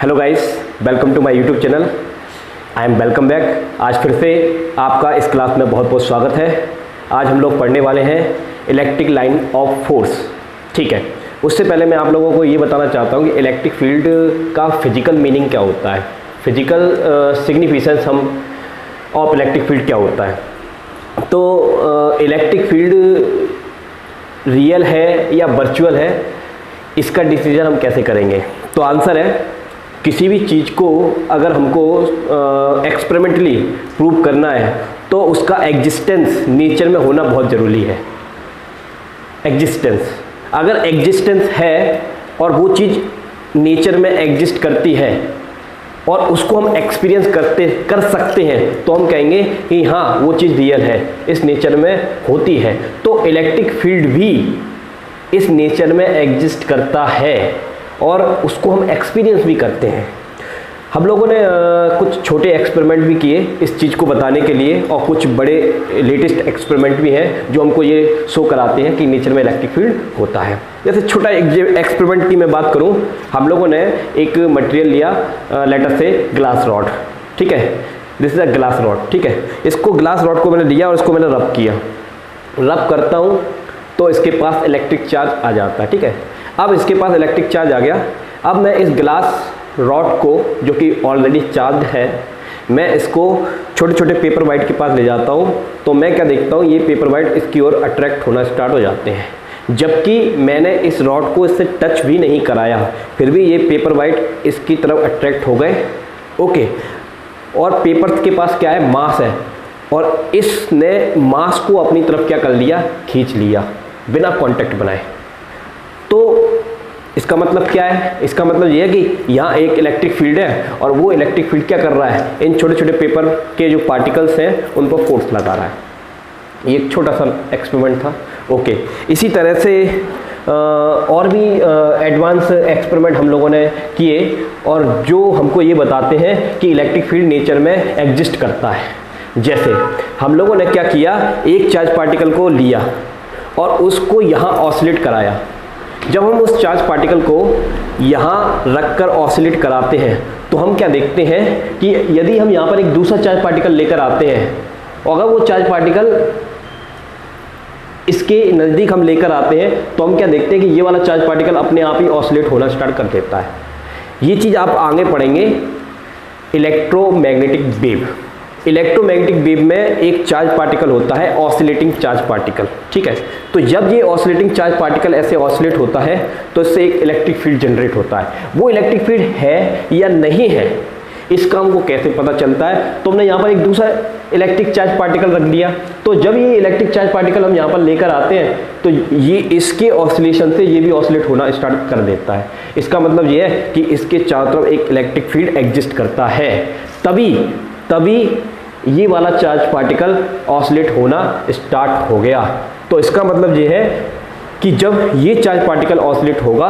Hello guys, welcome to my YouTube channel. I am welcome back. आज फिर से आपका इस क्लास में बहुत बहुत स्वागत है। आज हम लोग पढ़ने वाले हैं इलेक्ट्रिक लाइन ऑफ फोर्स। ठीक है, उससे पहले मैं आप लोगों को ये बताना चाहता हूँ कि इलेक्ट्रिक फील्ड का फिजिकल मीनिंग क्या होता है, फिजिकल सिग्निफिकेंस हम ऑफ इलेक्ट्रिक फील्ड क्या होता है। तो इलेक्ट्रिक फील्ड रियल है या वर्चुअल है, इसका डिसीजन हम कैसे करेंगे। तो आंसर है, किसी भी चीज़ को अगर हमको एक्सपेरिमेंटली प्रूव करना है तो उसका एग्जिस्टेंस नेचर में होना बहुत ज़रूरी है। एग्जिस्टेंस, अगर एग्जिस्टेंस है और वो चीज़ नेचर में एग्जिस्ट करती है और उसको हम एक्सपीरियंस कर सकते हैं तो हम कहेंगे कि हाँ वो चीज़ रियल है, इस नेचर में होती है। तो इलेक्ट्रिक फील्ड भी इस नेचर में एग्जिस्ट करता है और उसको हम एक्सपीरियंस भी करते हैं। हम लोगों ने कुछ छोटे एक्सपेरिमेंट भी किए इस चीज़ को बताने के लिए, और कुछ बड़े लेटेस्ट एक्सपेरिमेंट भी हैं जो हमको ये शो कराते हैं कि नेचर में इलेक्ट्रिक फील्ड होता है। जैसे छोटा एक्सपेरिमेंट की मैं बात करूं, हम लोगों ने एक मटेरियल लिया, लेटर से ग्लास रॉड। ठीक है, this is a glass rod. ठीक है, इसको ग्लास रॉड को मैंने लिया और इसको मैंने रब किया। रब करता हूँ तो इसके पास इलेक्ट्रिक चार्ज आ जाता है। ठीक है, अब इसके पास इलेक्ट्रिक चार्ज आ गया। अब मैं इस ग्लास रॉड को, जो कि ऑलरेडी चार्ज है, मैं इसको छोटे छोटे पेपर वाइट के पास ले जाता हूँ। तो मैं क्या देखता हूँ, ये पेपर वाइट इसकी ओर अट्रैक्ट होना स्टार्ट हो जाते हैं, जबकि मैंने इस रॉड को इससे टच भी नहीं कराया, फिर भी ये पेपर वाइट इसकी तरफ अट्रैक्ट हो गए। ओके, और पेपर के पास क्या है, मास है, और इसने मास को अपनी तरफ क्या कर लिया, खींच लिया बिना कांटेक्ट बनाए। तो इसका मतलब क्या है, इसका मतलब ये है कि यहाँ एक इलेक्ट्रिक फील्ड है और वो इलेक्ट्रिक फील्ड क्या कर रहा है, इन छोटे छोटे पेपर के जो पार्टिकल्स हैं उन पर फोर्स लगा रहा है। ये एक छोटा सा एक्सपेरिमेंट था। ओके, इसी तरह से और भी एडवांस एक्सपेरिमेंट हम लोगों ने किए और जो हमको ये बताते हैं कि इलेक्ट्रिक फील्ड नेचर में एग्जिस्ट करता है। जैसे हम लोगों ने क्या किया, एक चार्ज पार्टिकल को लिया और उसको यहाँ ऑसिलेट कराया। जब हम उस चार्ज पार्टिकल को यहाँ रखकर ऑसिलेट कराते हैं तो हम क्या देखते हैं कि यदि हम यहाँ पर एक दूसरा चार्ज पार्टिकल लेकर आते हैं और अगर वो चार्ज पार्टिकल इसके नज़दीक हम लेकर आते हैं तो हम क्या देखते हैं कि ये वाला चार्ज पार्टिकल अपने आप ही ऑसिलेट होना स्टार्ट कर देता है। ये चीज़ आप आगे पढ़ेंगे, इलेक्ट्रोमैग्नेटिक वेव। इलेक्ट्रोमैग्नेटिक वेव में एक चार्ज पार्टिकल होता है, ऑसिलेटिंग चार्ज पार्टिकल। ठीक है, तो जब ये ऑसिलेटिंग चार्ज पार्टिकल ऐसे ऑसिलेट होता है तो इससे एक इलेक्ट्रिक फील्ड जनरेट होता है। वो इलेक्ट्रिक फील्ड है या नहीं है, इसका हमको कैसे पता चलता है, तो हमने यहाँ पर एक दूसरा इलेक्ट्रिक चार्ज पार्टिकल रख दिया। तो जब ये इलेक्ट्रिक चार्ज पार्टिकल हम यहाँ पर लेकर आते हैं तो ये इसके ऑसिलेशन से ये भी ऑसिलेट होना स्टार्ट कर देता है। इसका मतलब ये है कि इसके चारों तरफ एक इलेक्ट्रिक फील्ड एग्जिस्ट करता है, तभी ये वाला चार्ज पार्टिकल ऑसिलेट होना स्टार्ट हो गया। तो इसका मतलब ये है कि जब ये चार्ज पार्टिकल ऑसिलेट होगा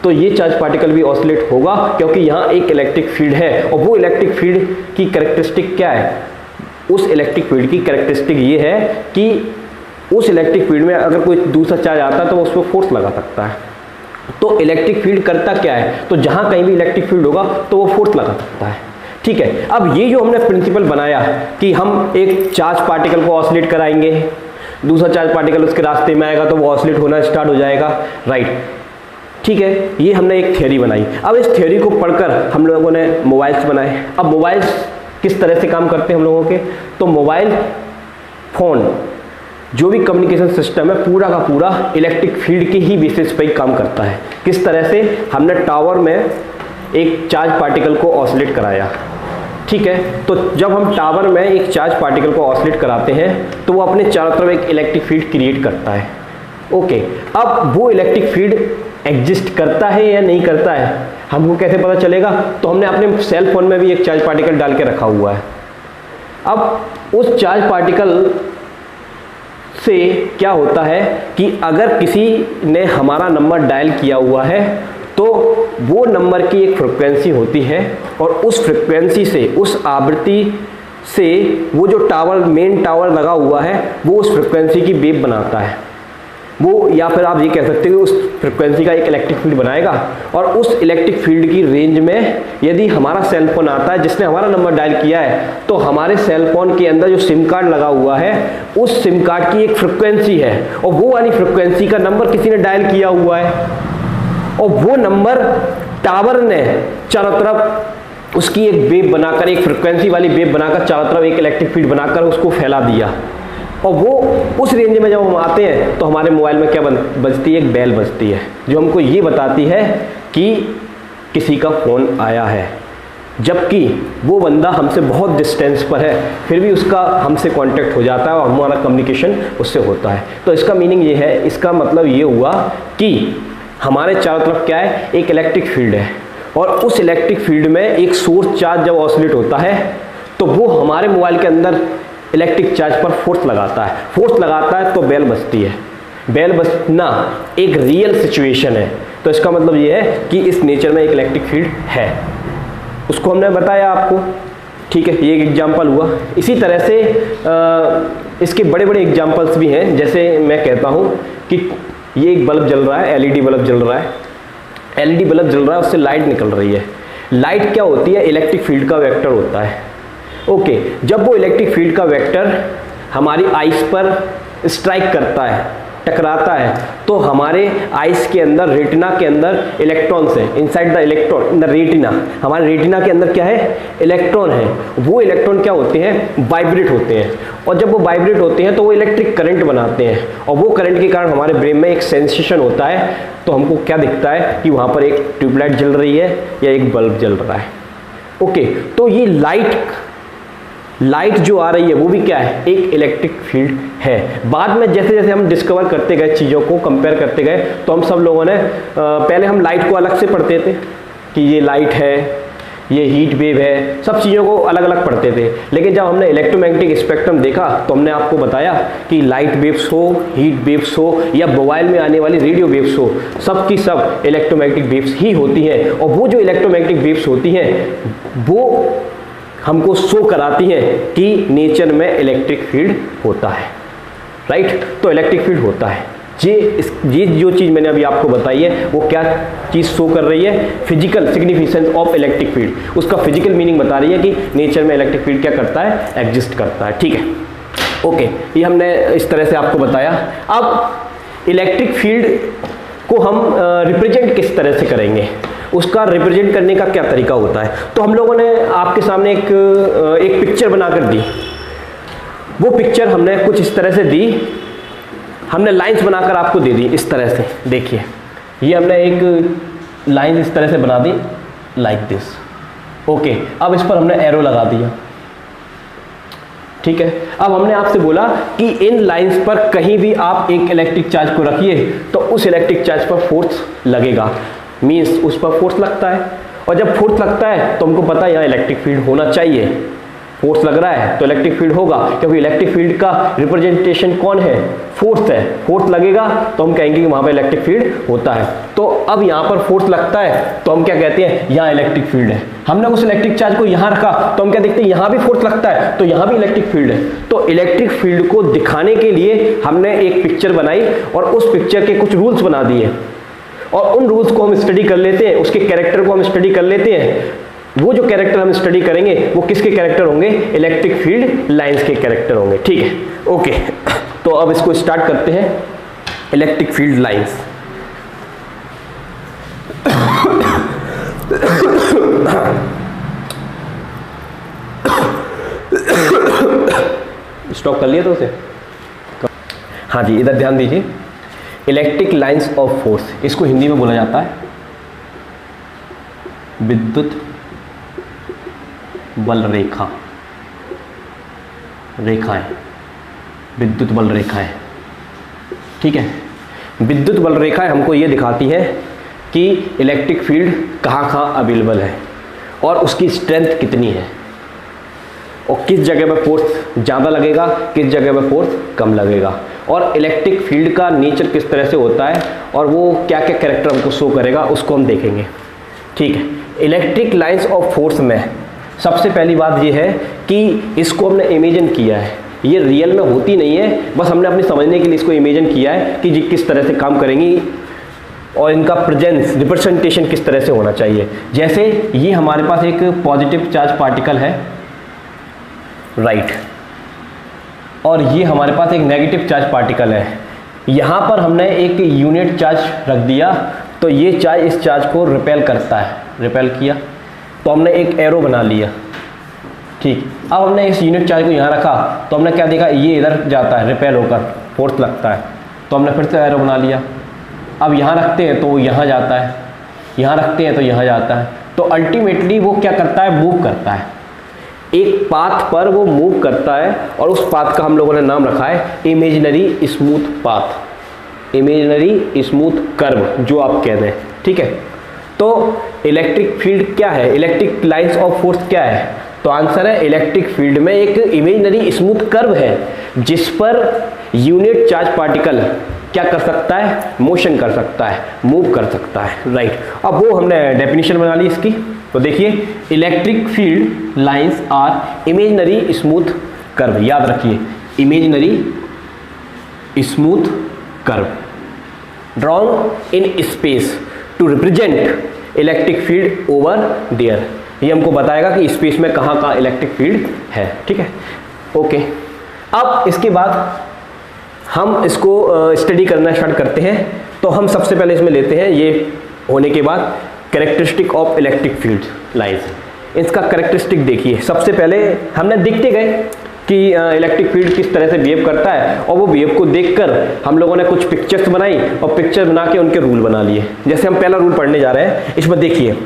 तो ये चार्ज पार्टिकल भी ऑसिलेट होगा, क्योंकि यहाँ एक इलेक्ट्रिक फील्ड है। और वो इलेक्ट्रिक फील्ड की कैरेक्टरिस्टिक क्या है, उस इलेक्ट्रिक फील्ड की कैरेक्टरिस्टिक ये है कि उस इलेक्ट्रिक फील्ड में अगर कोई दूसरा चार्ज आता है तो उस पर फोर्स लगा सकता है। तो इलेक्ट्रिक फील्ड करता क्या है, तो जहाँ कहीं भी इलेक्ट्रिक फील्ड होगा तो वो फोर्स लगा सकता है। ठीक है, अब ये जो हमने प्रिंसिपल बनाया कि हम एक चार्ज पार्टिकल को ऑसिलेट कराएंगे, दूसरा चार्ज पार्टिकल उसके रास्ते में आएगा तो वो ऑसिलेट होना स्टार्ट हो जाएगा, राइट। ठीक है, ये हमने एक थ्योरी बनाई। अब इस थ्योरी को पढ़कर हम लोगों ने मोबाइल्स बनाए। अब मोबाइल्स किस तरह से काम करते हैं हम लोगों के, तो मोबाइल फ़ोन जो भी कम्युनिकेशन सिस्टम है पूरा का पूरा इलेक्ट्रिक फील्ड के ही बेसिस पर ही काम करता है। किस तरह से, हमने टावर में एक चार्ज पार्टिकल को ऑसिलेट कराया। ठीक है, तो जब हम टावर में एक चार्ज पार्टिकल को ऑसिलेट कराते हैं तो वो अपने चारों तरफ एक इलेक्ट्रिक फील्ड क्रिएट करता है। ओके, अब वो इलेक्ट्रिक फील्ड एग्जिस्ट करता है या नहीं करता है, हमको कैसे पता चलेगा, तो हमने अपने सेल फोन में भी एक चार्ज पार्टिकल डाल के रखा हुआ है। अब उस चार्ज पार्टिकल से क्या होता है कि अगर किसी ने हमारा नंबर डायल किया हुआ है तो वो नंबर की एक फ्रिक्वेंसी होती है और उस फ्रिक्वेंसी से, उस आवृत्ति से वो जो टावर, मेन टावर लगा हुआ है, वो उस फ्रिक्वेंसी की वेव बनाता है। वो, या फिर आप ये कह सकते हो उस फ्रिक्वेंसी का एक इलेक्ट्रिक फील्ड बनाएगा, और उस इलेक्ट्रिक फील्ड की रेंज में यदि हमारा सेल फोन आता है जिसने हमारा नंबर डायल किया है, तो हमारे सेल फोन के अंदर जो सिम कार्ड लगा हुआ है उस सिम कार्ड की एक फ्रिक्वेंसी है, और वो वाली फ्रिक्वेंसी का नंबर किसी ने डायल किया हुआ है, और वो नंबर टावर ने चारों तरफ उसकी एक वेव बनाकर, एक फ्रिक्वेंसी वाली वेव बनाकर चारों तरफ एक इलेक्ट्रिक फील्ड बनाकर उसको फैला दिया, और वो उस रेंज में जब हम आते हैं तो हमारे मोबाइल में क्या बजती है, एक बेल बजती है जो हमको ये बताती है कि किसी का फ़ोन आया है, जबकि वो बंदा हमसे बहुत डिस्टेंस पर है, फिर भी उसका हमसे कांटेक्ट हो जाता है और हमारा कम्युनिकेशन उससे होता है। तो इसका मीनिंग ये है, इसका मतलब ये हुआ कि हमारे चारों तरफ क्या है, एक इलेक्ट्रिक फील्ड है, और उस इलेक्ट्रिक फील्ड में एक सोर्स चार्ज जब ऑसिलेट होता है तो वो हमारे मोबाइल के अंदर इलेक्ट्रिक चार्ज पर फोर्स लगाता है, फोर्स लगाता है तो बेल बजती है। बेल बजना एक रियल सिचुएशन है, तो इसका मतलब ये है कि इस नेचर में एक इलेक्ट्रिक फील्ड है, उसको हमने बताया आपको। ठीक है, ये एक एग्जाम्पल हुआ। इसी तरह से इसके बड़े बड़े एग्जाम्पल्स भी हैं, जैसे मैं कहता हूँ कि ये एक बल्ब जल रहा है, एलईडी बल्ब जल रहा है, एलईडी बल्ब जल रहा है, उससे लाइट निकल रही है। लाइट क्या होती है, इलेक्ट्रिक फील्ड का वेक्टर होता है। ओके, जब वो इलेक्ट्रिक फील्ड का वेक्टर हमारी आइस पर स्ट्राइक करता है, टकराता है, तो हमारे आइस के अंदर, रेटिना के अंदर इलेक्ट्रॉन्स हैं, inside the electron in the retina. हमारे रेटिना के अंदर क्या है, इलेक्ट्रॉन है। वो इलेक्ट्रॉन क्या होते हैं, वाइब्रेट होते हैं, और जब वो वाइब्रेट होते हैं तो वो इलेक्ट्रिक करंट बनाते हैं, और वो करंट के कारण हमारे ब्रेन में एक सेंसेशन होता है, तो हमको क्या दिखता है कि वहाँ पर एक ट्यूबलाइट जल रही है या एक बल्ब जल रहा है। ओके, तो ये लाइट जो आ रही है वो भी क्या है, एक इलेक्ट्रिक फील्ड है। बाद में जैसे जैसे हम डिस्कवर करते गए, चीज़ों को कंपेयर करते गए, तो हम सब लोगों ने पहले हम लाइट को अलग से पढ़ते थे कि ये लाइट है, ये हीट वेव है, सब चीज़ों को अलग अलग पढ़ते थे। लेकिन जब हमने इलेक्ट्रोमैग्नेटिक स्पेक्ट्रम देखा तो हमने आपको बताया कि लाइट वेव्स हो, हीट वेव्स हो, या मोबाइल में आने वाली रेडियो वेव्स हो, सब की सब इलेक्ट्रोमैग्नेटिक वेव्स ही होती हैं। और वो जो इलेक्ट्रोमैग्नेटिक वेव्स होती हैं वो हमको शो कराती है कि नेचर में इलेक्ट्रिक फील्ड होता है, राइट। तो इलेक्ट्रिक फील्ड होता है। ये जो चीज़ मैंने अभी आपको बताई है वो क्या चीज़ शो कर रही है, physical significance of electric field. उसका फिजिकल मीनिंग बता रही है कि नेचर में इलेक्ट्रिक फील्ड क्या करता है, एग्जिस्ट करता है। ठीक है, ओके, ये हमने इस तरह से आपको बताया। अब इलेक्ट्रिक फील्ड को हम रिप्रेजेंट किस तरह से करेंगे, उसका रिप्रेजेंट करने का क्या तरीका होता है। तो हम लोगों ने आपके सामने एक पिक्चर बनाकर दी। वो पिक्चर हमने कुछ इस तरह से दी, हमने लाइंस बनाकर आपको दे दी इस तरह से। देखिए, ये हमने एक लाइन इस तरह से बना दी, लाइक दिस। ओके, अब इस पर हमने एरो लगा दिया। ठीक है, अब हमने आपसे बोला कि इन लाइंस पर कहीं भी आप एक इलेक्ट्रिक चार्ज को रखिए तो उस इलेक्ट्रिक चार्ज पर फोर्स लगेगा, मीन्स उस पर फोर्स लगता है। और जब फोर्स लगता है तो हमको पता है यहाँ इलेक्ट्रिक फील्ड होना चाहिए। फोर्स लग रहा है तो इलेक्ट्रिक फील्ड होगा, क्योंकि इलेक्ट्रिक फील्ड का रिप्रेजेंटेशन कौन है, फोर्स है। फोर्स लगेगा तो हम कहेंगे कि वहाँ पर इलेक्ट्रिक फील्ड होता है। तो अब यहाँ पर फोर्स लगता है तो हम क्या कहते हैं, यहाँ इलेक्ट्रिक फील्ड है। हमने उस इलेक्ट्रिक चार्ज को यहाँ रखा तो हम क्या देखते हैं, यहाँ भी फोर्स लगता है तो यहाँ भी इलेक्ट्रिक फील्ड है। तो इलेक्ट्रिक फील्ड को दिखाने के लिए हमने एक पिक्चर बनाई और उस पिक्चर के कुछ रूल्स बना दिए, और उन रूल्स को हम स्टडी कर लेते हैं, उसके कैरेक्टर को हम स्टडी कर लेते हैं। वो जो कैरेक्टर हम स्टडी करेंगे वो किसके कैरेक्टर होंगे, इलेक्ट्रिक फील्ड लाइंस के कैरेक्टर होंगे। ठीक है, ओके, तो अब इसको स्टार्ट करते हैं। इलेक्ट्रिक फील्ड लाइंस, स्टॉप कर लिया तो उसे, हाँ जी, इधर ध्यान दीजिए। इलेक्ट्रिक लाइंस ऑफ फोर्स, इसको हिंदी में बोला जाता है विद्युत बल रेखा, रेखाएं, विद्युत बल रेखाएं। ठीक है, विद्युत बल रेखाएं हमको ये दिखाती है कि इलेक्ट्रिक फील्ड कहाँ कहाँ अवेलेबल है और उसकी स्ट्रेंथ कितनी है, और किस जगह पर फोर्स ज़्यादा लगेगा, किस जगह पर फोर्स कम लगेगा, और इलेक्ट्रिक फील्ड का नेचर किस तरह से होता है और वो क्या क्या कैरेक्टर हमको शो करेगा, उसको हम देखेंगे। ठीक है, इलेक्ट्रिक लाइंस ऑफ फोर्स में सबसे पहली बात ये है कि इसको हमने इमेजिन किया है ये रियल में होती नहीं है, बस हमने अपने समझने के लिए इसको इमेजिन किया है कि जी किस तरह से काम करेंगी और इनका प्रेजेंस रिप्रेजेंटेशन किस तरह से होना चाहिए। जैसे ये हमारे पास एक पॉजिटिव चार्ज पार्टिकल है, राइट, और ये हमारे पास एक नेगेटिव चार्ज पार्टिकल है। यहाँ पर हमने एक यूनिट चार्ज रख दिया तो ये चार्ज इस चार्ज को रिपेल करता है, रिपेल किया तो हमने एक एरो बना लिया, ठीक। अब हमने इस यूनिट चार्ज को यहाँ रखा तो हमने क्या देखा, ये इधर जाता है, रिपेल होकर फोर्स लगता है, तो हमने फिर से एरो बना लिया। अब यहाँ रखते हैं तो वो यहाँ जाता है, यहाँ रखते हैं तो यहाँ जाता है, तो अल्टीमेटली वो क्या करता है, मूव करता है, एक पाथ पर वो मूव करता है और उस पाथ का हम लोगों ने नाम रखा है imaginary smooth path, imaginary smooth curve जो आप कह रहे हैं, ठीक है। तो इलेक्ट्रिक फील्ड क्या है, इलेक्ट्रिक लाइंस ऑफ फोर्स क्या है, तो आंसर है इलेक्ट्रिक फील्ड में एक इमेजिनरी स्मूथ कर्व है जिस पर यूनिट चार्ज पार्टिकल क्या कर सकता है, मोशन कर सकता है, मूव कर सकता है, राइट। अब वो हमने डेफिनेशन बना ली इसकी, तो देखिए electric field lines are imaginary smooth curve, याद रखिए imaginary smooth curve drawn in space to represent electric field over there. ये हमको बताएगा कि स्पेस में कहाँ कहाँ इलेक्ट्रिक फील्ड है, ठीक है, ओके। अब इसके बाद हम इसको स्टडी करना स्टार्ट करते हैं। तो हम सबसे पहले इसमें लेते हैं, ये होने के बाद characteristic of electric field lines. इसका कैरेक्टरिस्टिक देखिए, सबसे पहले हमने देखते गए कि इलेक्ट्रिक फील्ड किस तरह से बिहेव करता है और वो बिहेव को देखकर हम लोगों ने कुछ पिक्चर्स बनाई और पिक्चर बना के उनके रूल बना लिए। जैसे हम पहला रूल पढ़ने जा रहे हैं, इसमें देखिए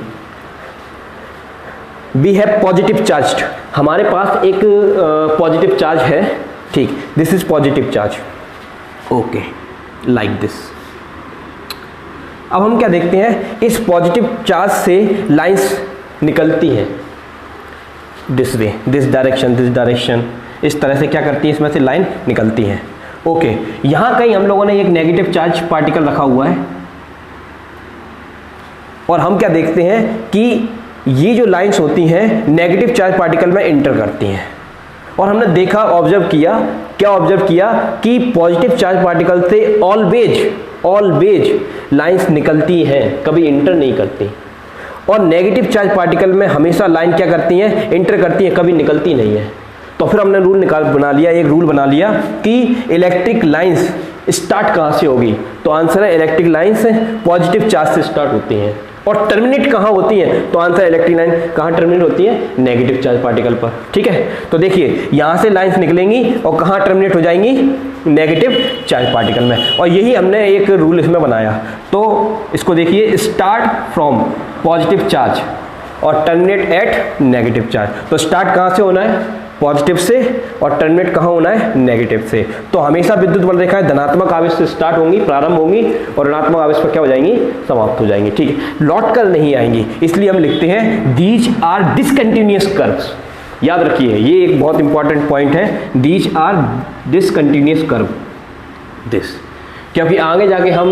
वी हैव पॉजिटिव चार्ज, हमारे पास एक पॉजिटिव चार्ज है, ठीक, this is positive charge, okay, like this. अब हम क्या देखते हैं, इस पॉजिटिव चार्ज से लाइंस निकलती हैं दिस वे, दिस डायरेक्शन, इस तरह से क्या करती है, इसमें से लाइन निकलती है, ओके। यहां कहीं हम लोगों ने एक नेगेटिव चार्ज पार्टिकल रखा हुआ है और हम क्या देखते हैं कि ये जो लाइंस होती हैं नेगेटिव चार्ज पार्टिकल में इंटर करती हैं और हमने देखा, ऑब्जर्व किया, क्या ऑब्जर्व किया कि पॉजिटिव चार्ज पार्टिकल से ऑलवेज लाइंस निकलती हैं, कभी इंटर नहीं करती, और नेगेटिव चार्ज पार्टिकल में हमेशा लाइन क्या करती हैं, इंटर करती हैं, कभी निकलती नहीं है। तो फिर हमने एक रूल बना लिया कि इलेक्ट्रिक लाइंस स्टार्ट कहाँ से होगी, तो आंसर है इलेक्ट्रिक लाइंस पॉजिटिव चार्ज से स्टार्ट होती हैं और टर्मिनेट कहाँ होती हैं, तो आंसर इलेक्ट्रिक लाइन कहाँ टर्मिनेट होती है, नेगेटिव चार्ज पार्टिकल पर, ठीक है। तो देखिए यहाँ से लाइंस निकलेंगी और कहाँ टर्मिनेट हो जाएंगी, नेगेटिव चार्ज पार्टिकल में, और यही हमने एक रूल इसमें बनाया। तो इसको देखिए, स्टार्ट फ्रॉम पॉजिटिव चार्ज और टर्मिनेट एट नेगेटिव चार्ज। तो स्टार्ट कहाँ से होना है, पॉजिटिव से, और टर्मिनेट कहाँ होना है, नेगेटिव से। तो हमेशा विद्युत बल रेखाएं धनात्मक आवेश से स्टार्ट होंगी, प्रारंभ होंगी, और ऋणात्मक आवेश पर क्या हो जाएंगी, समाप्त हो जाएंगी, ठीक है, लौट कर नहीं आएंगी। इसलिए हम लिखते हैं दीज आर डिसकंटिन्यूअस कर्व्स, याद रखिए ये एक बहुत इंपॉर्टेंट पॉइंट है, these are discontinuous curve this, क्योंकि आगे जाके हम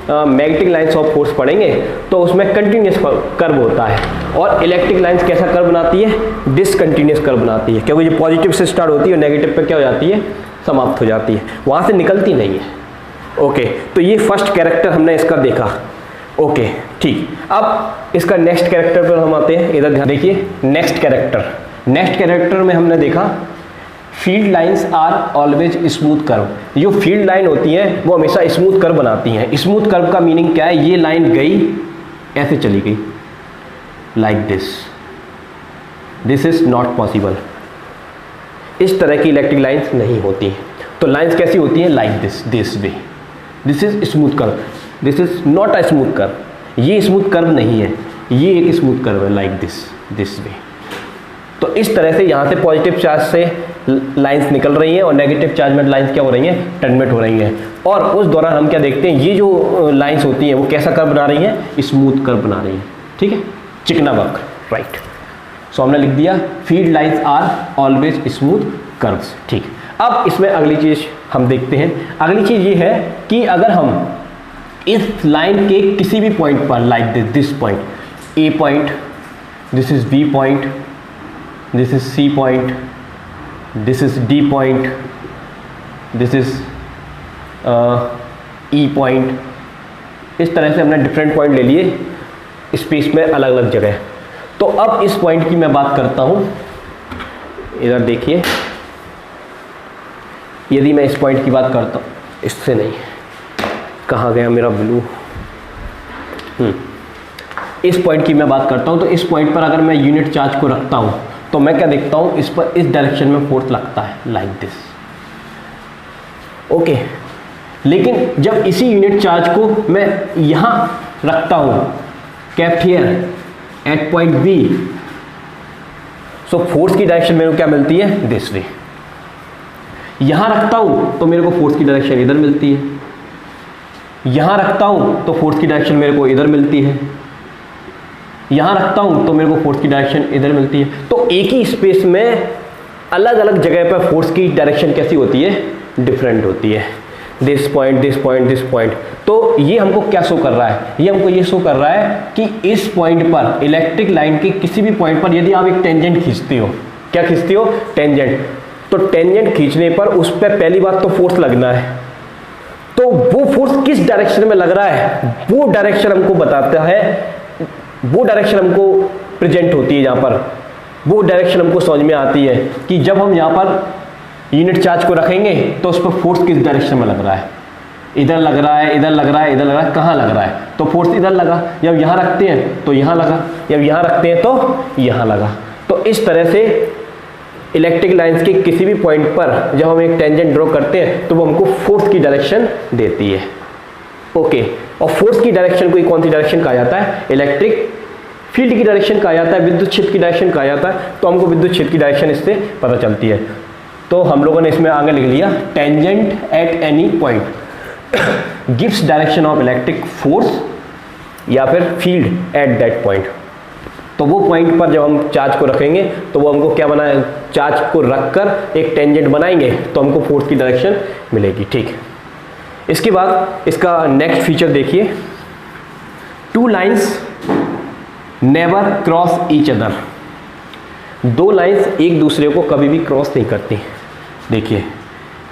मैग्नेटिक लाइंस ऑफ फोर्स पढ़ेंगे तो उसमें कंटिन्यूअस कर्व होता है, और इलेक्ट्रिक लाइंस कैसा कर्व बनाती है, डिसकंटिन्यूअस कर्व बनाती है, क्योंकि जो पॉजिटिव से स्टार्ट होती है और नेगेटिव पे क्या हो जाती है, समाप्त हो जाती है, वहाँ से निकलती नहीं है, ओके। तो ये फर्स्ट कैरेक्टर हमने इसका देखा, ओके, ठीक। अब इसका नेक्स्ट कैरेक्टर पर हम आते हैं, इधर ध्यान देखिए, नेक्स्ट कैरेक्टर में हमने देखा field lines are always smooth curve. जो फील्ड लाइन होती हैं वो हमेशा स्मूथ कर्व बनाती हैं। स्मूथ कर्व का मीनिंग क्या है, ये लाइन गई ऐसे चली गई, like this is not possible, इस तरह की इलेक्ट्रिक लाइंस नहीं होती। तो लाइंस कैसी होती हैं, like this way, this is smooth curve, this is not a smooth curve, ये स्मूथ कर्व नहीं है, ये एक स्मूथ कर्व है, लाइक दिस वे। तो इस तरह से यहाँ से पॉजिटिव चार्ज से लाइंस निकल रही हैं और नेगेटिव चार्ज में लाइंस क्या हो रही हैं, टर्मिनेट हो रही हैं, और उस दौरान हम क्या देखते हैं, ये जो लाइंस होती हैं वो कैसा कर्व बना रही हैं, स्मूथ कर्व बना रही हैं, ठीक है, चिकना वक्र, राइट। सो हमने लिख दिया field lines are always smooth curves, ठीक। अब इसमें अगली चीज हम देखते हैं, अगली चीज ये है कि अगर हम इस लाइन के किसी भी पॉइंट पर, like this point, A point, this is B point, this is C point, this is D point, this is E point. इस तरह से हमने डिफरेंट पॉइंट ले लिए स्पेस में अलग अलग जगह। तो अब इस पॉइंट की मैं बात करता हूँ, इधर देखिए, यदि मैं इस पॉइंट की बात करता हूँ, इससे नहीं, कहाँ गया मेरा ब्लू, इस पॉइंट की मैं बात करता हूँ। तो इस पॉइंट पर अगर मैं यूनिट चार्ज को रखता हूँ तो मैं क्या देखता हूँ, इस पर इस डायरेक्शन में फोर्स लगता है लाइक दिस, ओके। लेकिन जब इसी यूनिट चार्ज को मैं यहाँ रखता हूँ, kept here at point B, so force की डायरेक्शन मेरे को क्या मिलती है, दिस वे। यहाँ रखता हूँ तो मेरे को फोर्स की डायरेक्शन इधर मिलती है, यहाँ रखता हूँ तो फोर्स की डायरेक्शन मेरे को इधर मिलती है, यहाँ रखता हूँ तो मेरे को फोर्स की डायरेक्शन इधर मिलती है। तो एक ही स्पेस में अलग अलग जगह पर फोर्स की डायरेक्शन कैसी होती है, डिफरेंट होती है। This point, this point, this point. तो ये हमको क्या शो कर रहा है, ये हमको ये शो कर रहा है कि इस पॉइंट पर, इलेक्ट्रिक लाइन के किसी भी पॉइंट पर यदि आप एक टेंजेंट खींचते हो, क्या खींचते हो, टेंजेंट, तो टेंजेंट खींचने पर उस पर पहली बात तो फोर्स लगना है। तो वो फोर्स किस डायरेक्शन में लग रहा है, वो डायरेक्शन हमको बताता है, वो डायरेक्शन हमको प्रेजेंट होती है यहाँ पर, वो डायरेक्शन हमको समझ में आती है कि जब हम यहाँ पर यूनिट चार्ज को रखेंगे तो उस पर फोर्स किस डायरेक्शन में लग रहा है, इधर लग रहा है, इधर लग रहा है, इधर लग रहा है, कहाँ लग रहा है, तो फोर्स इधर लगा। जब यहाँ रखते हैं तो यहाँ लगा, जब यहाँ रखते हैं तो यहाँ लगा। तो इस तरह से इलेक्ट्रिक लाइंस के किसी भी पॉइंट पर जब हम एक टेंजेंट ड्रॉ करते हैं तो वो हमको फोर्स की डायरेक्शन देती है, ओके। और फोर्स की डायरेक्शन को कौन सी डायरेक्शन कहा जाता है, इलेक्ट्रिक फील्ड की डायरेक्शन कहा जाता है, विद्युत क्षेत्र की डायरेक्शन कहा जाता है। तो हमको विद्युत क्षेत्र की डायरेक्शन इससे पता चलती है। तो हम लोगों ने इसमें आगे लिख लिया, tangent at any point gives direction of electric force या फिर फील्ड एट दैट पॉइंट। तो वो पॉइंट पर जब हम चार्ज को रखेंगे तो वो हमको क्या बनाए, चार्ज को रखकर एक टेंजेंट बनाएंगे तो हमको फोर्स की डायरेक्शन मिलेगी, ठीक। इसके बाद इसका नेक्स्ट फीचर देखिए, to lines never cross each other. दो लाइंस एक दूसरे को कभी भी क्रॉस नहीं करती। देखिए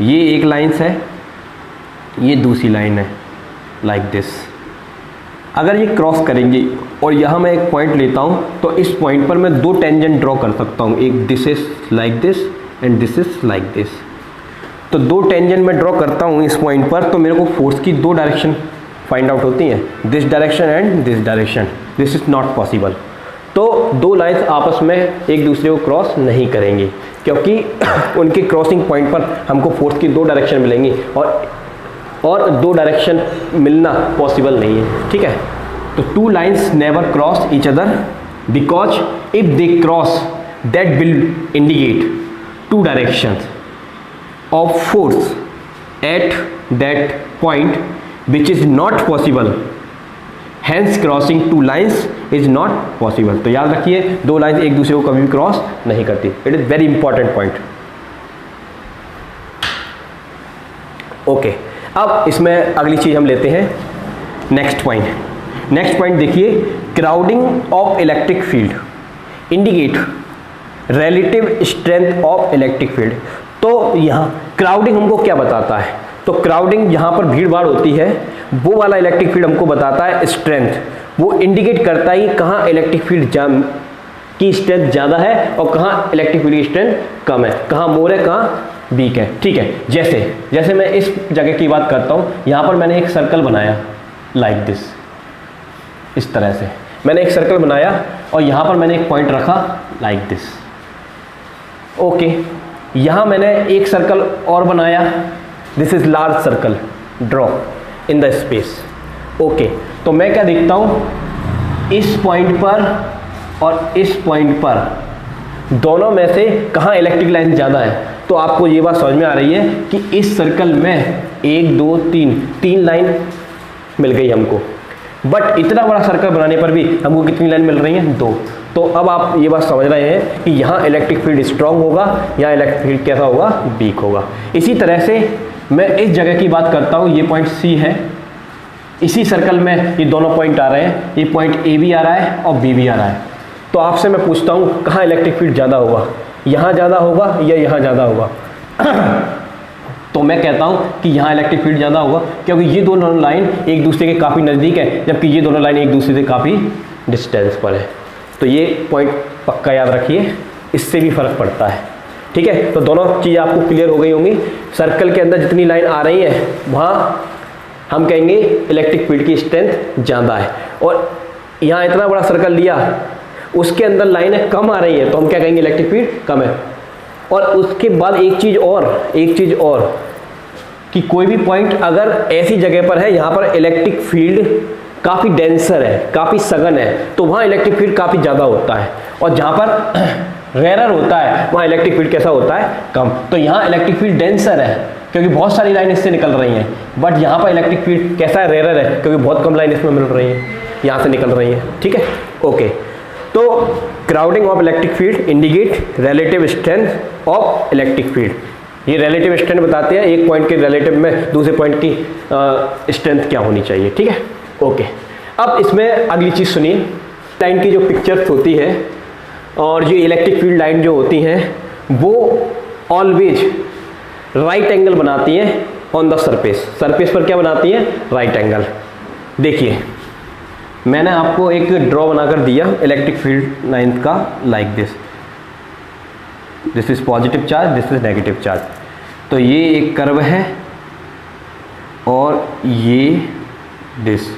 ये एक लाइंस है, ये दूसरी लाइन है, लाइक दिस। अगर ये क्रॉस करेंगी और यहाँ मैं एक पॉइंट लेता हूँ तो इस पॉइंट पर मैं दो टेंजेंट ड्रॉ कर सकता हूँ, एक this is like this and this is like this. तो दो टेंजेंट मैं ड्रॉ करता हूँ इस पॉइंट पर, तो मेरे को फोर्स की दो डायरेक्शन फाइंड आउट होती हैं, this direction and this direction. This is not possible. तो दो लाइंस आपस में एक दूसरे को क्रॉस नहीं करेंगी क्योंकि उनके क्रॉसिंग पॉइंट पर हमको फोर्स की दो डायरेक्शन मिलेंगी और दो डायरेक्शन मिलना पॉसिबल नहीं है, ठीक है। तो two lines never cross each other because if they cross that will indicate two directions of force at that point which is not possible, hence crossing two lines is not possible। तो याद रखिए दो line एक दूसरे को कभी भी cross नहीं करती। It is very important point, okay. अब इसमें अगली चीज हम लेते हैं नेक्स्ट पॉइंट। नेक्स्ट पॉइंट देखिए, crowding of electric field indicate relative strength of electric field. तो यहाँ क्राउडिंग हमको क्या बताता है, तो क्राउडिंग जहाँ पर भीड़ भाड़ होती है वो वाला इलेक्ट्रिक फील्ड हमको बताता है स्ट्रेंथ। वो इंडिकेट करता है कि कहाँ इलेक्ट्रिक फील्ड की स्ट्रेंथ ज़्यादा है और कहाँ इलेक्ट्रिक फील्ड की स्ट्रेंथ कम है, कहाँ मोर है कहाँ वीक है, ठीक है। जैसे मैं इस जगह की बात करता हूँ, यहाँ पर मैंने एक सर्कल बनाया लाइक दिस, इस तरह से मैंने एक सर्कल बनाया और यहाँ पर मैंने एक पॉइंट रखा लाइक दिस, ओके। यहाँ मैंने एक सर्कल और बनाया, this is large circle draw in the space, okay. तो मैं क्या देखता हूँ, इस पॉइंट पर और इस पॉइंट पर दोनों में से कहाँ इलेक्ट्रिक लाइन ज़्यादा है। तो आपको ये बात समझ में आ रही है कि इस सर्कल में 1 2 3 लाइन मिल गई हमको, बट इतना बड़ा सर्कल बनाने पर भी हमको कितनी लाइन मिल रही हैं, 2। तो अब आप ये बात समझ रहे हैं कि यहाँ इलेक्ट्रिक फील्ड स्ट्रांग होगा, यहाँ इलेक्ट्रिक फील्ड कैसा होगा, वीक होगा। इसी तरह से मैं इस जगह की बात करता हूँ, ये पॉइंट सी है, इसी सर्कल में ये दोनों पॉइंट आ रहे हैं, ये पॉइंट ए भी आ रहा है और बी भी आ रहा है। तो आपसे मैं पूछता हूँ कहाँ इलेक्ट्रिक फील्ड ज़्यादा होगा, यहाँ ज़्यादा होगा या यहाँ ज़्यादा होगा। तो मैं कहता हूँ कि यहाँ इलेक्ट्रिक फील्ड ज़्यादा होगा, क्योंकि ये दोनों लाइन एक दूसरे के काफ़ी नज़दीक है, जबकि ये दोनों लाइन एक दूसरे से काफ़ी डिस्टेंस पर है। तो ये पॉइंट पक्का याद रखिए, इससे भी फ़र्क पड़ता है। ठीक है, तो दोनों चीज़ें आपको क्लियर हो गई होंगी। सर्कल के अंदर जितनी लाइन आ रही है वहाँ हम कहेंगे इलेक्ट्रिक फील्ड की स्ट्रेंथ ज़्यादा है, और यहाँ इतना बड़ा सर्कल लिया, उसके अंदर लाइनें कम आ रही है, तो हम क्या कहेंगे इलेक्ट्रिक फील्ड कम है। और उसके बाद एक चीज़ और कि कोई भी पॉइंट अगर ऐसी जगह पर है यहाँ पर इलेक्ट्रिक फील्ड काफ़ी डेंसर है, काफ़ी सघन है, तो वहाँ इलेक्ट्रिक फील्ड काफ़ी ज़्यादा होता है, और जहाँ पर रेयरर होता है वहाँ इलेक्ट्रिक फील्ड कैसा होता है, कम। तो यहाँ इलेक्ट्रिक फील्ड डेंसर है क्योंकि बहुत सारी लाइन इससे निकल रही हैं, बट यहाँ पर इलेक्ट्रिक फील्ड कैसा है, रेयरर है, क्योंकि बहुत कम लाइन इसमें मिल रही है, यहाँ से निकल रही है। ठीक है, ओके। तो crowding of electric field indicate relative strength of electric field. ये रिलेटिव स्ट्रेंथ बताते हैं एक पॉइंट के रिलेटिव में दूसरे पॉइंट की स्ट्रेंथ क्या होनी चाहिए। ठीक है, ओके। अब इसमें अगली चीज़ सुनिए, लाइन की जो पिक्चर्स होती है और जो इलेक्ट्रिक फील्ड लाइन जो होती हैं वो ऑलवेज राइट एंगल बनाती हैं ऑन द सरफेस। सरफेस पर क्या बनाती हैं, राइट एंगल। देखिए मैंने आपको एक ड्रॉ बनाकर दिया इलेक्ट्रिक फील्ड लाइन का, like this is positive charge, this is negative charge. तो ये एक कर्व है और ये दिस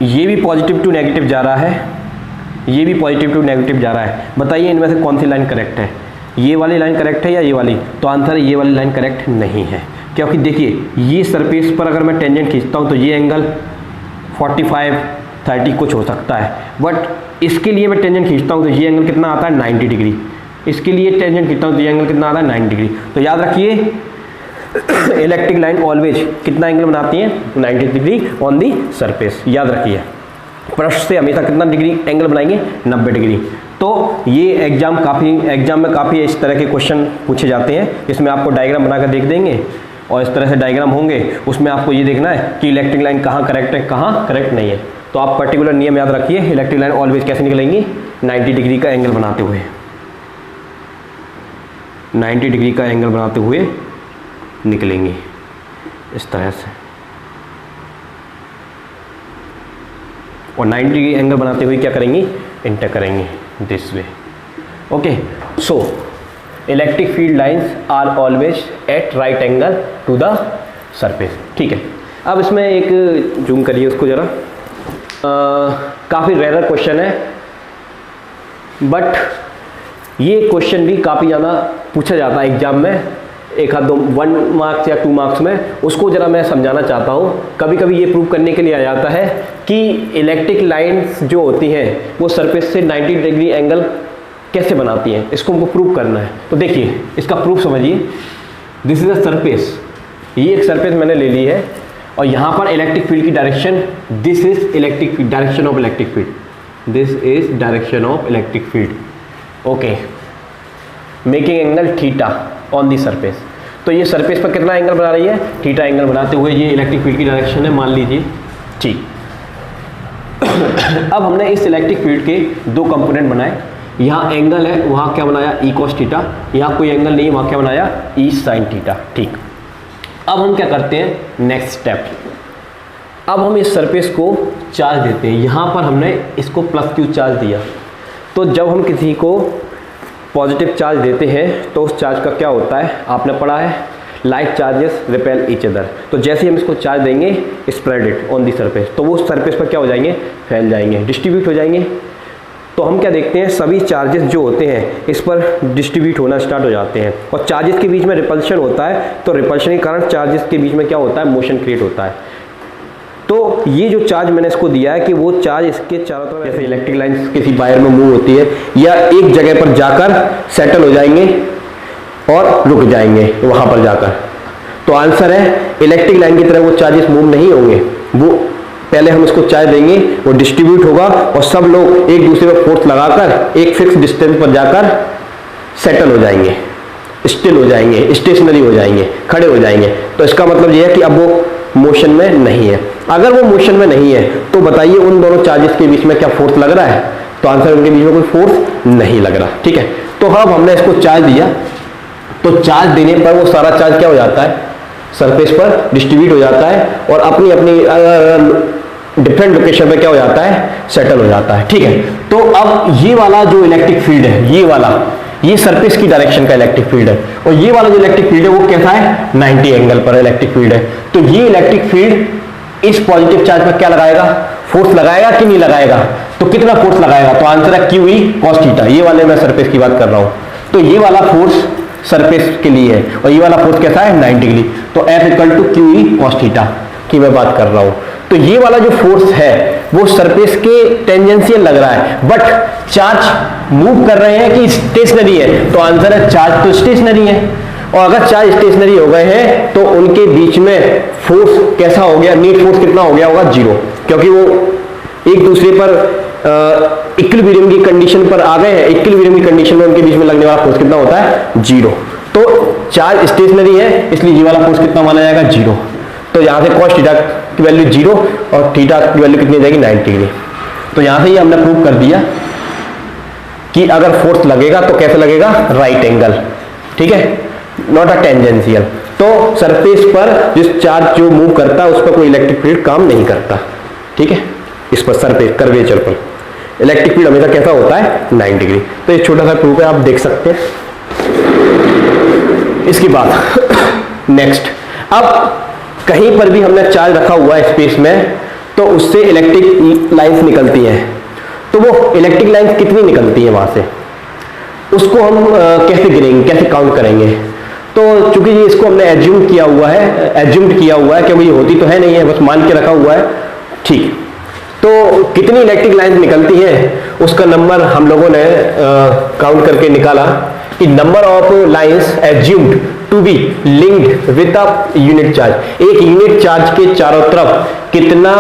ये भी पॉजिटिव टू नेगेटिव जा रहा है, ये भी पॉजिटिव टू नेगेटिव जा रहा है। बताइए इनमें से कौन सी लाइन करेक्ट है, ये वाली लाइन करेक्ट है या ये वाली? तो आंसर है ये वाली लाइन करेक्ट नहीं है, क्योंकि देखिए ये सरफेस पर अगर मैं टेंजेंट खींचता हूँ तो ये एंगल 45, 30 कुछ हो सकता है, बट इसके लिए मैं टेंजेंट खींचता हूँ तो ये एंगल कितना आता है, 90 डिग्री। इसके लिए टेंजेंट खींचता हूँ तो ये एंगल कितना आता है, 90 डिग्री। तो याद रखिए इलेक्ट्रिक लाइन ऑलवेज कितना एंगल बनाती है, 90 डिग्री ऑन दी सरफेस। याद रखिए पृष्ठ से हमेशा कितना डिग्री एंगल बनाएंगे, 90 डिग्री। तो ये एग्जाम में काफ़ी इस तरह के क्वेश्चन पूछे जाते हैं। इसमें आपको डायग्राम बनाकर देख देंगे और इस तरह से डायग्राम होंगे, उसमें आपको ये देखना है कि इलेक्ट्रिक लाइन कहाँ करेक्ट है, कहाँ करेक्ट नहीं है। तो आप पर्टिकुलर नियम याद रखिए, इलेक्ट्रिक लाइन ऑलवेज कैसे निकलेंगी, 90 डिग्री का एंगल बनाते हुए, 90 डिग्री का एंगल बनाते हुए निकलेंगी इस तरह से, और 90 डिग्री एंगल बनाते हुए क्या करेंगी, इंटर करेंगी this way. Okay, so electric field lines are always at right angle to the surface. ठीक है, अब इसमें एक जूम करिए उसको ज़रा, काफ़ी रेयर क्वेश्चन है, बट ये क्वेश्चन भी काफ़ी ज़्यादा पूछा जाता है एग्जाम में, एक आध 1 मार्क्स या 2 मार्क्स में। उसको ज़रा मैं समझाना चाहता हूँ। कभी कभी ये प्रूव करने के लिए आ जाता है कि इलेक्ट्रिक लाइंस जो होती हैं वो सरफेस से 90 डिग्री एंगल कैसे बनाती हैं, इसको हमको प्रूव करना है। तो देखिए इसका प्रूफ समझिए, दिस इज अ सरफेस, ये एक सरफेस मैंने ले ली है और यहाँ पर इलेक्ट्रिक फील्ड की direction, this is electric field, direction of electric field, this is direction of electric field. Okay, making angle theta on the surface. तो ये सरफेस पर कितना एंगल बना रही है, थीटा एंगल बनाते हुए, ये इलेक्ट्रिक फील्ड की डायरेक्शन है मान लीजिए। ठीक अब हमने इस इलेक्ट्रिक फील्ड के 2 कंपोनेंट बनाए, यहाँ एंगल है, वहाँ क्या बनाया, ई कॉस थीटा, यहाँ कोई एंगल नहीं है, वहाँ क्या बनाया, ई साइन थीटा। ठीक, अब हम क्या करते हैं, नेक्स्ट स्टेप, अब हम इस सरफेस को चार्ज देते हैं। यहाँ पर हमने इसको +Q चार्ज दिया, तो जब हम किसी को पॉजिटिव चार्ज देते हैं तो उस चार्ज का क्या होता है, आपने पढ़ा है, like charges repel each other. तो जैसे ही हम इसको चार्ज देंगे, spread it on the surface, तो वो सरफेस पर क्या हो जाएंगे, फैल जाएंगे, डिस्ट्रीब्यूट हो जाएंगे। तो हम क्या देखते हैं, सभी चार्जेस जो होते हैं इस पर डिस्ट्रीब्यूट होना स्टार्ट हो जाते हैं, और चार्जेस के बीच में रिपल्शन होता है, तो रिपल्शन के कारण चार्जेस के बीच में क्या होता है, मोशन क्रिएट होता है। तो ये जो चार्ज मैंने इसको दिया है कि वो चार्ज इसके चारों तरफ, जैसे इलेक्ट्रिक लाइन किसी वायर में मूव होती है, या एक जगह पर जाकर सेटल हो जाएंगे और रुक जाएंगे वहाँ पर जाकर। तो आंसर है इलेक्ट्रिक लाइन की तरह वो चार्जेस मूव नहीं होंगे, वो पहले हम इसको चार्ज देंगे, वो डिस्ट्रीब्यूट होगा और सब लोग एक दूसरे पर फोर्स लगाकर एक फिक्स डिस्टेंस पर जाकर सेटल हो जाएंगे, स्टिल हो जाएंगे, स्टेशनरी हो जाएंगे, खड़े हो जाएंगे। तो इसका मतलब ये है कि अब वो मोशन में नहीं है। अगर वो मोशन में नहीं है तो बताइए उन दोनों चार्जेस के बीच में क्या फोर्स लग रहा है, तो आंसर उनके बीच में कोई फोर्स नहीं लग रहा। ठीक है, तो अब हमने इसको चार्ज दिया, तो चार्ज देने पर वो सारा चार्ज क्या हो जाता है, सरफेस पर डिस्ट्रीब्यूट हो जाता है और अपनी अपनी डिफरेंट लोकेशन पे क्या हो जाता है, सेटल हो जाता है। ठीक है, तो अब ये वाला जो इलेक्ट्रिक फील्ड है, ये वाला, ये सरफेस की डायरेक्शन का इलेक्ट्रिक फील्ड है, और ये वाला जो इलेक्ट्रिक फील्ड है वो कैसा है, 90 एंगल पर इलेक्ट्रिक फील्ड है। तो ये इलेक्ट्रिक फील्ड इस पॉजिटिव चार्ज पर क्या लगाएगा, फोर्स लगाएगा कि नहीं लगाएगा, तो कितना फोर्स लगाएगा, तो आंसर है क्यू ई कॉस थीटा। ये वाले मैं सरफेस की बात कर रहा हूं, तो ये वाला फोर्स सरफेस के लिए है और ये वाला फोर्स कैसा है, 90 डिग्री, तो F equal to Q E cos theta की मैं बात कर रहा हूं। तो ये वाला जो फोर्स है वो सरफेस के टेंजेंशियल लग रहा है, बट चार्ज मूव कर रहे हैं कि स्टेशनरी है, तो आंसर है चार्ज तो स्टेशनरी है। और अगर चार्ज स्टेशनरी हो गए हैं तो उनके बीच में फोर्स कैसा हो गया, नेट फोर्स कितना हो गया होगा, जीरो, क्योंकि वो एक दूसरे पर इक्विलिब्रियम की कंडीशन पर आ गए हैं। इक्विलिब्रियम की कंडीशन में उनके बीच में लगने वाला फोर्स कितना होता है, जीरो। तो चार्ज स्टेशनरी है इसलिए ये वाला फोर्स कितना माना जाएगा, जीरो। तो यहां से cos थीटा की वैल्यू जीरो और थीटा की वैल्यू कितनी हो जाएगी, 90 डिग्री। तो यहां से ही हमने प्रूव कर दिया कि अगर फोर्स लगेगा तो कैसे लगेगा, राइट एंगल, ठीक है, नॉट अ टेंजेंशियल। तो सरफेस पर जिस चार्ज जो मूव करता है उस पर कोई इलेक्ट्रिक फील्ड काम नहीं करता, ठीक है। इस पर सरफेस कर्वेचर पर इलेक्ट्रिक फील्ड हमेशा कैसा होता है, 90 डिग्री। तो ये छोटा सा प्रूफ है, आप देख सकते हैं। इसके बाद नेक्स्ट, अब कहीं पर भी हमने चार्ज रखा हुआ है स्पेस में तो उससे इलेक्ट्रिक लाइंस निकलती हैं। तो वो इलेक्ट्रिक लाइंस कितनी निकलती है वहां से, उसको हम कैसे गिनेंगे, कैसे काउंट करेंगे। तो चूंकि ये इसको हमने एज्यूम किया हुआ है, एज्यूम्ड किया हुआ है, क्योंकि ये होती तो है नहीं है, बस मान के रखा हुआ है, ठीक। तो कितनी इलेक्ट्रिक लाइंस निकलती हैं उसका नंबर हम लोगों ने काउंट करके निकाला कि number of lines assumed to be linked with a unit charge. एक यूनिट चार्ज के चारों तरफ कितना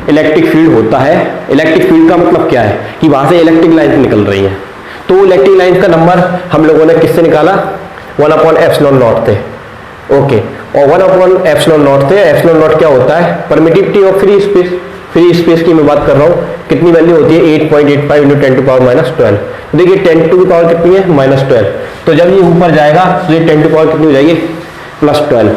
इलेक्ट्रिक फील्ड होता है। इलेक्ट्रिक फील्ड का मतलब क्या है कि वहां से इलेक्ट्रिक लाइंस निकल रही हैं। तो इलेक्ट्रिक लाइंस का नंबर हम लोगों ने किससे निकाला, 1/ε0 थे, ओके। और 1/ε0 थे। ε0 क्या होता है, permittivity of free space. Free space की मैं बात कर रहा हूं, कितनी वैल्यू होती है, 8.85 × 10⁻12। देखिए 10 टू की पावर कितनी है, -12। तो जब ये ऊपर जाएगा तो ये 10 टू पावर कितनी हो जाएगी, +12।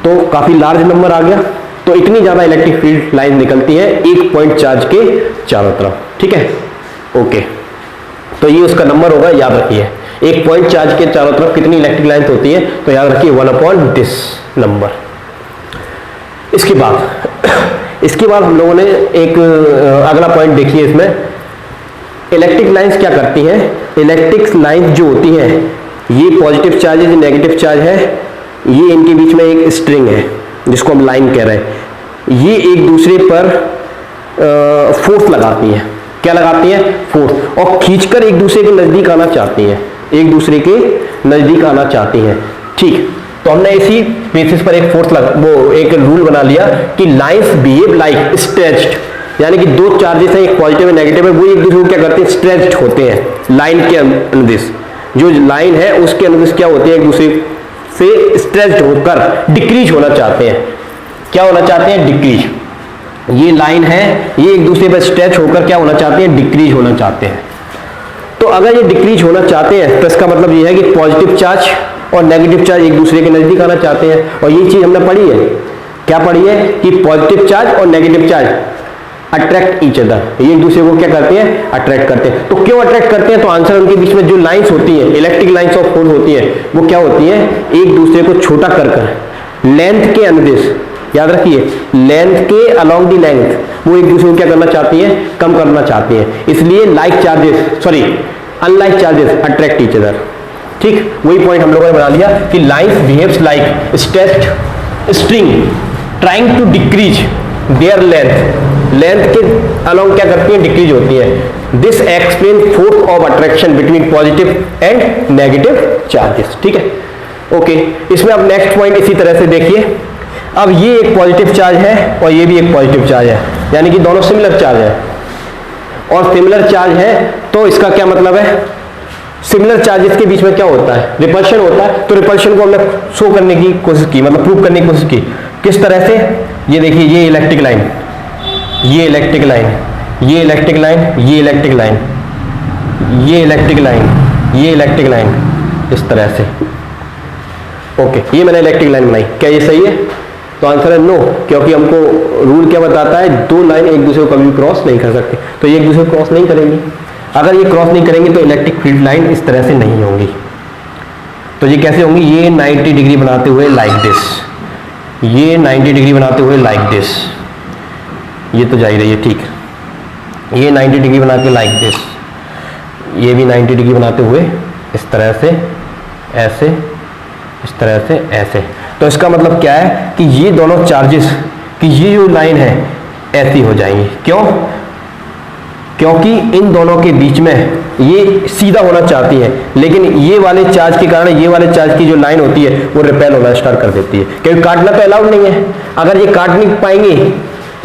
तो काफी लार्ज नंबर आ गया। तो इतनी ज्यादा इलेक्ट्रिक फील्ड लाइन निकलती है एक पॉइंट चार्ज के चारों तरफ, ठीक है, ओके। तो ये उसका नंबर होगा, याद रखिए। एक पॉइंट चार्ज के चारों तरफ कितनी इलेक्ट्रिक लाइंस होती है, तो याद रखिए 1/this नंबर। इसके बाद हम लोगों ने एक अगला पॉइंट देखिए। इसमें इलेक्ट्रिक लाइंस क्या करती हैं, इलेक्ट्रिक लाइंस जो होती हैं, ये पॉजिटिव चार्ज है, नेगेटिव चार्ज है, ये इनके बीच में एक स्ट्रिंग है जिसको हम लाइन कह रहे हैं। ये एक दूसरे पर फोर्स लगाती हैं। क्या लगाती हैं, फोर्स, और खींचकर एक दूसरे के नजदीक आना चाहती हैं, एक दूसरे के नजदीक आना चाहती हैं, ठीक। तो हमने इसी बेसिस पर एक फोर्स वो एक रूल बना लिया कि लाइंस बिहेव लाइक स्ट्रेच्ड, यानी कि दो चार्जेस हैं, एक पॉजिटिव है नेगेटिव है, वो एक दूसरे को क्या करते हैं, स्ट्रेच्ड होते हैं। लाइन के अनुदिश, जो लाइन है उसके अनुदिश क्या होते हैं, एक दूसरे से स्ट्रेच्ड होकर डिक्रीज होना चाहते हैं। क्या होना चाहते हैं, डिक्रीज। ये लाइन है, ये एक दूसरे पर स्ट्रेच होकर क्या होना चाहते हैं, डिक्रीज होना चाहते हैं। तो अगर ये डिक्रीज होना चाहते हैं तो इसका मतलब ये है कि पॉजिटिव चार्ज और नेगेटिव चार्ज एक दूसरे के नजदीक आना चाहते हैं। और ये चीज हमने पढ़ी है, क्या पढ़ी है, कि पॉजिटिव चार्ज और negative charge attract each other, ये एक दूसरे को क्या करते हैं, अट्रैक्ट करते हैं। तो क्यों अट्रैक्ट करते हैं, तो आंसर उनके बीच में जो लाइंस होती हैं, इलेक्ट्रिक लाइंस ऑफ फोर्स होती है, वो क्या होती है, एक दूसरे को छोटा कर लेंथ के अनुदिश, याद रखिए, लेंथ के अलोंग दी लेंथ, वो एक दूसरे को क्या करना चाहती है, कम करना चाहती है। इसलिए like charges, sorry unlike charges attract each other, ठीक। वही पॉइंट हम लोगों ने बना लिया कि lines behaves like stretched string trying to decrease their length, length के अलोंग क्या करती है, डिक्रीज होती है। This explain force of attraction between positive and negative charges, ठीक है, ओके। इसमें अब नेक्स्ट पॉइंट इसी तरह से देखिए। अब ये एक पॉजिटिव चार्ज है और ये भी एक पॉजिटिव चार्ज है, यानी कि दोनों सिमिलर चार्ज है और सिमिलर चार्ज है। तो इसका क्या मतलब है, सिमिलर चार्जेस के बीच में क्या होता है, रिपल्शन होता है। तो रिपल्शन को हमने शो करने की कोशिश की, मतलब प्रूव करने की कोशिश की। किस तरह से, ये देखिए, ये इलेक्ट्रिक लाइन, ये इलेक्ट्रिक लाइन, ये इलेक्ट्रिक लाइन, ये इलेक्ट्रिक लाइन, ये इलेक्ट्रिक लाइन, ये इलेक्ट्रिक लाइन इस तरह से, ओके, ये मैंने इलेक्ट्रिक लाइन बनाई, क्या ये सही है? तो आंसर है नो, क्योंकि हमको रूल क्या बताता है, दो लाइन एक दूसरे को कभी क्रॉस नहीं कर सकते, तो ये एक दूसरे को क्रॉस नहीं करेंगी। अगर ये क्रॉस नहीं करेंगे तो इलेक्ट्रिक फील्ड लाइन इस तरह से नहीं होंगी। तो ये कैसे होंगी? ये 90 डिग्री बनाते हुए लाइक दिस, ये 90 डिग्री बनाते हुए लाइक दिस, ये तो जा ही रही है, ठीक, ये 90 डिग्री बना के लाइक दिस, ये भी 90 डिग्री बनाते हुए इस तरह से, ऐसे, इस तरह से, ऐसे। तो इसका मतलब क्या है कि ये दोनों चार्जेस कि ये जो लाइन है ऐसी हो जाएंगी। क्यों? क्योंकि इन दोनों के बीच में ये सीधा होना चाहती है, लेकिन ये वाले चार्ज के कारण ये वाले चार्ज की जो लाइन होती है वो रिपेल होना स्टार्ट कर देती है, क्योंकि काटना तो अलाउड नहीं है। अगर ये काट नहीं पाएंगे,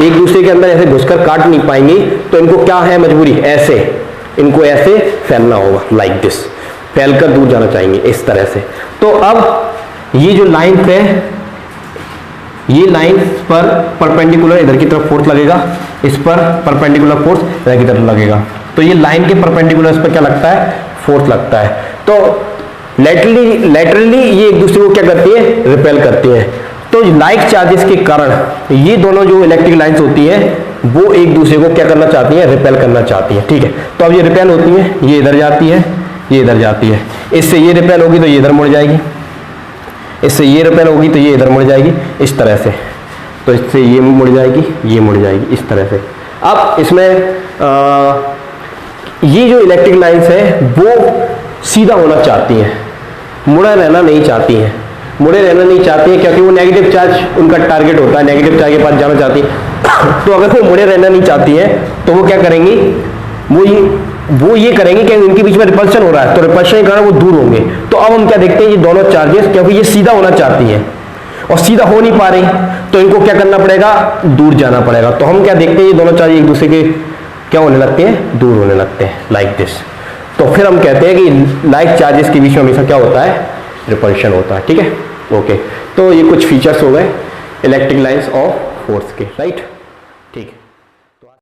एक दूसरे के अंदर ऐसे घुसकर काट नहीं पाएंगे, तो इनको क्या है मजबूरी, ऐसे, इनको ऐसे फैलना होगा, लाइक दिस, फैलकर दूर जाना चाहेंगे इस तरह से। तो अब ये जो लाइन है, ये लाइन पर परपेंडिकुलर इधर की तरफ फोर्स लगेगा, इस पर परपेंडिकुलर फोर्स इधर की तरफ लगेगा, तो ये लाइन के परपेंडिकुलर इस पर क्या लगता है, फोर्स लगता है। तो लेटरली ये एक दूसरे को क्या करती है, रिपेल करती है। तो लाइक चार्जेस के कारण ये दोनों जो इलेक्ट्रिक लाइंस होती है वो एक दूसरे को क्या करना चाहती है, रिपेल करना चाहती है, ठीक है। तो अब ये रिपेल होती है, ये इधर जाती है, ये इधर जाती है, इससे ये रिपेल होगी तो ये इधर मुड़ जाएगी, इससे ये रिपेल होगी तो ये इधर मुड़ जाएगी इस तरह से, तो इससे ये मुड़ जाएगी, ये मुड़ जाएगी इस तरह से। अब इसमें ये जो इलेक्ट्रिक लाइंस है वो सीधा होना चाहती हैं, मुड़ा रहना नहीं चाहती हैं, मुड़े रहना नहीं चाहती हैं, क्योंकि वो नेगेटिव चार्ज उनका टारगेट होता है, नेगेटिव चार्ज के पास जाना चाहती है। तो अगर वो मुड़े रहना नहीं चाहती है तो वो क्या करेंगी, वो ये करेंगे कि इनके बीच में रिपल्शन हो रहा है, तो रिपल्शन के कारण वो दूर होंगे। तो अब हम क्या देखते हैं, ये दोनों चार्जेस, क्योंकि ये सीधा होना चाहती हैं और सीधा हो नहीं पा रही, तो इनको क्या करना पड़ेगा, दूर जाना पड़ेगा। तो हम क्या देखते हैं, ये दोनों चार्ज एक दूसरे के क्या होने लगते हैं, दूर होने लगते हैं, लाइक दिस। तो फिर हम कहते हैं कि लाइक चार्जेस के बीच में हमेशा क्या होता है, रिपल्शन होता है, ठीक है, ओके। तो ये कुछ फीचर्स हो गए इलेक्ट्रिक लाइंस ऑफ फोर्स के, राइट।